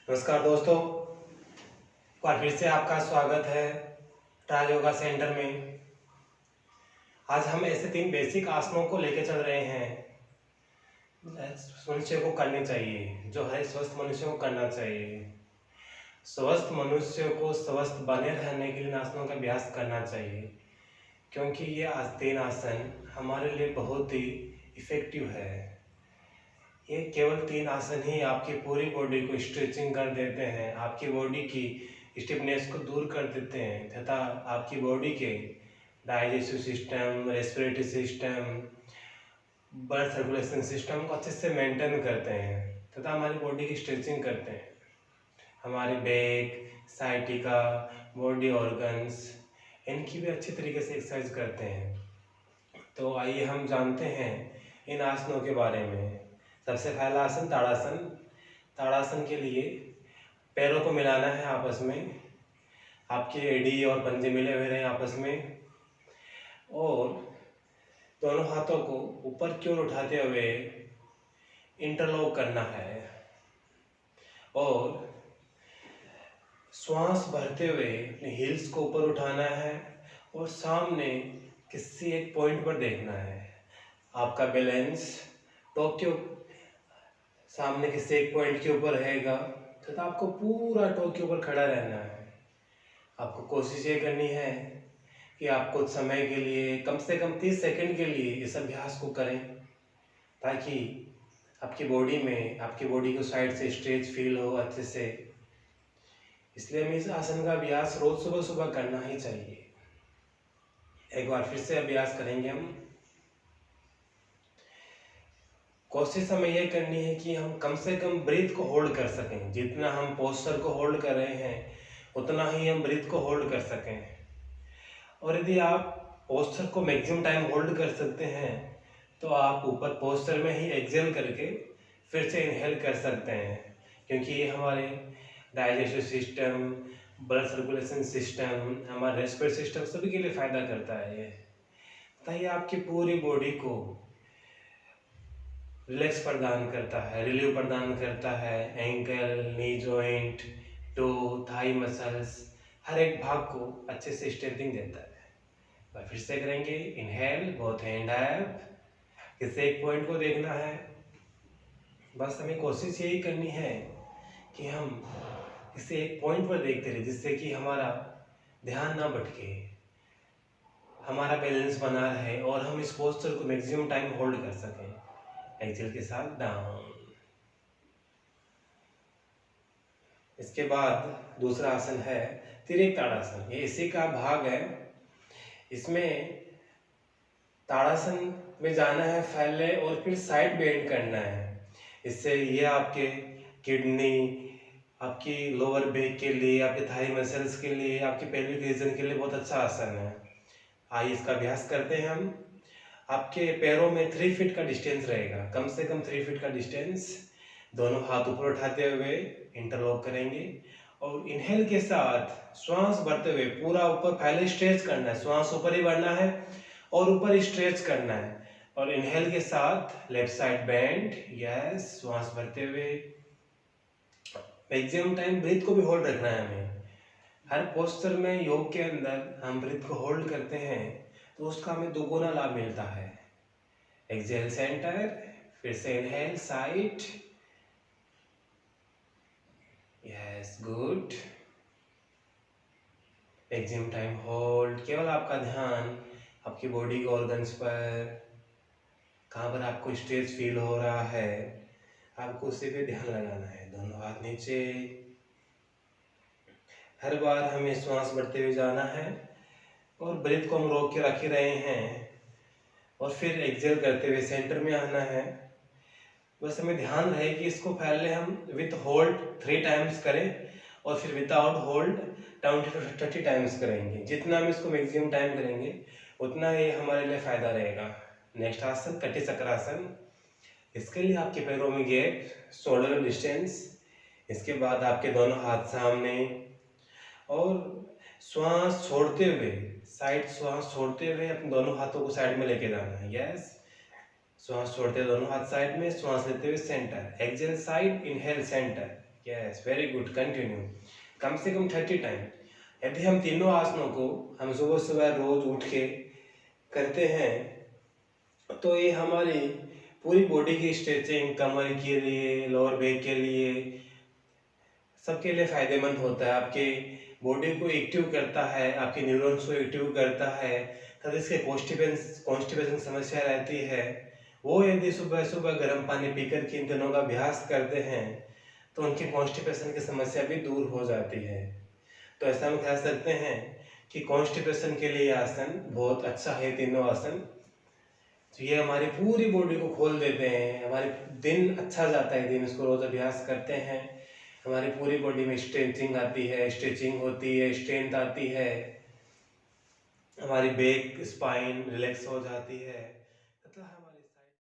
नमस्कार दोस्तों, एक बार फिर से आपका स्वागत है राज योगा सेंटर में। आज हम ऐसे 3 बेसिक आसनों को लेके चल रहे हैं, मनुष्य को करने चाहिए, जो हर स्वस्थ मनुष्य को करना चाहिए। स्वस्थ मनुष्य को स्वस्थ बने रहने के लिए इन आसनों का अभ्यास करना चाहिए, क्योंकि ये 3 आसन हमारे लिए बहुत ही इफ़ेक्टिव है। ये केवल 3 आसन ही आपकी पूरी बॉडी को स्ट्रेचिंग कर देते हैं, आपकी बॉडी की स्टिफनेस को दूर कर देते हैं तथा आपकी बॉडी के digestive system, respiratory system, blood circulation system को अच्छे से मेंटेन करते हैं तथा हमारी बॉडी की स्ट्रेचिंग करते हैं। हमारी बैक, साइटिका, बॉडी ऑर्गन्स, इनकी भी अच्छी तरीके से एक्सरसाइज करते हैं। तो आइए हम जानते हैं इन आसनों के बारे में। सबसे पहला आसन ताड़ासन। ताड़ासन के लिए पैरों को मिलाना है आपस में, आपके एड़ी और पंजे मिले हुए रहें आपस में, और दोनों हाथों को ऊपर की ओर उठाते हुए इंटरलॉक करना है और श्वास भरते हुए अपने हील्स को ऊपर उठाना है और सामने किसी एक पॉइंट पर देखना है। आपका बैलेंस टॉप के सामने किसी एक पॉइंट के ऊपर रहेगा तथा आपको पूरा टॉप के ऊपर खड़ा रहना है। आपको कोशिश ये करनी है कि आप कुछ समय के लिए, कम से कम 30 सेकंड के लिए इस अभ्यास को करें, ताकि आपकी बॉडी में, आपकी बॉडी को साइड से स्ट्रेच फील हो अच्छे से। इसलिए हमें इस आसन का अभ्यास रोज सुबह सुबह करना ही चाहिए। एक बार फिर से अभ्यास करेंगे हम। कोशिश हमें यह करनी है कि हम कम से कम ब्रीथ को होल्ड कर सकें। जितना हम पोस्चर को होल्ड कर रहे हैं उतना ही हम ब्रीथ को होल्ड कर सकें। और यदि आप पोस्चर को मैक्सिमम टाइम होल्ड कर सकते हैं तो आप ऊपर पोस्चर में ही एक्सेल करके फिर से इनहेल कर सकते हैं, क्योंकि ये हमारे digestive system, blood circulation system, हमारे रेस्पिरेटरी सिस्टम सभी के लिए फ़ायदा करता है ये। ताकि आपकी पूरी बॉडी को रिलैक्स प्रदान करता है, रिलीव प्रदान करता है। Ankle, knee joint, toe, thigh muscles, हर एक भाग को अच्छे से स्ट्रेचिंग देता है। फिर से करेंगे। इनहेल, बोथ हैंड अप, किसी एक पॉइंट को देखना है। बस हमें कोशिश यही करनी है कि हम किसी एक पॉइंट पर देखते रहे, जिससे कि हमारा ध्यान ना भटके, हमारा बैलेंस बना रहे और हम इस पोस्चर को मैक्सिमम टाइम होल्ड कर सकें। एक्सेल के साथ डाउन। इसके बाद दूसरा आसन है तिर्यक ताड़ासन। ये इसी का भाग है। इसमें ताड़ासन में जाना है फैले और फिर साइड बेंड करना है। इससे ये आपके किडनी, आपकी लोअर बैक के लिए, आपके थाई मसल्स के लिए, आपके पेल्विक रीजन के लिए बहुत अच्छा आसन है। आइए इसका अभ्यास करते हैं हम। आपके पैरों में 3 फीट का डिस्टेंस रहेगा, कम से कम 3 फीट का डिस्टेंस। दोनों हाथ ऊपर उठाते हुए इंटरलॉक करेंगे और इनहेल के साथ श्वास भरते हुए पूरा ऊपर पहले स्ट्रेच करना है। श्वास ऊपर ही भरना है और ऊपर स्ट्रेच करना है। और इनहेल के साथ लेफ्ट साइड बेंड, यस, श्वास भरते हुए मैक्सिमम टाइम ब्रीथ को भी होल्ड रखना है हमें। हर पोस्चर में योग के अंदर हम ब्रीथ को होल्ड करते हैं तो उसका हमें दोगुना लाभ मिलता है। एक्सेल सेंटर, फिर से inhale side, yes, good. Maximum time hold. केवल आपका ध्यान आपकी बॉडी के ऑर्गन्स पर, कहाँ पर आपको स्ट्रेच फील हो रहा है, आपको उसी पे ध्यान लगाना है। दोनों हाथ नीचे। हर बार हमें श्वास बढ़ते हुए जाना है और ब्रीथ को हम रोक के रख ही रहे हैं और फिर एक्सेल करते हुए सेंटर में आना है। बस हमें ध्यान रहे कि इसको पहले हम विथ होल्ड 3 टाइम्स करें और फिर विदाउट होल्ड 20 to 30 टाइम्स करेंगे। जितना हम इसको मैक्सिमम टाइम करेंगे उतना ये हमारे लिए फ़ायदा रहेगा। नेक्स्ट आसन कटी चक्रासन। इसके लिए आपके पैरों में गैप, शोल्डर डिस्टेंस। इसके बाद आपके दोनों हाथ सामने और श्वास छोड़ते हुए, साइड श्वास छोड़ते हुए अपने दोनों हाथों को साइड में लेके जाना है। यस, श्वास छोड़ते हुए दोनों हाथ साइड में, श्वास लेते हुए centre. Exhale side, inhale centre. Yes, very good, continue. कम से कम 30 टाइम। यदि हम तीनों आसनों को हम सुबह सुबह रोज उठ के करते हैं तो ये हमारी पूरी बॉडी की स्ट्रेचिंग, कमर के लिए, लोअर बैक के लिए, सबके लिए फायदेमंद होता है। आपके बॉडी को एक्टिव करता है, आपके न्यूरॉन्स को एक्टिव करता है। तथा इसके कॉन्स्टिपेशन समस्या रहती है, वो यदि सुबह सुबह गर्म पानी पीकर के इन दिनों का अभ्यास करते हैं तो उनकी कॉन्स्टिपेशन की समस्या भी दूर हो जाती है। तो ऐसा हम कह सकते हैं कि कॉन्स्टिपेशन के लिए आसन बहुत अच्छा है, तीनों आसन। तो ये हमारी पूरी बॉडी को खोल देते हैं, हमारे दिन अच्छा जाता है। दिन इसको रोज अभ्यास करते हैं, हमारी पूरी बॉडी में स्ट्रेचिंग आती है, स्ट्रेचिंग होती है, स्ट्रेंथ आती है, हमारी बैक स्पाइन रिलैक्स हो जाती है।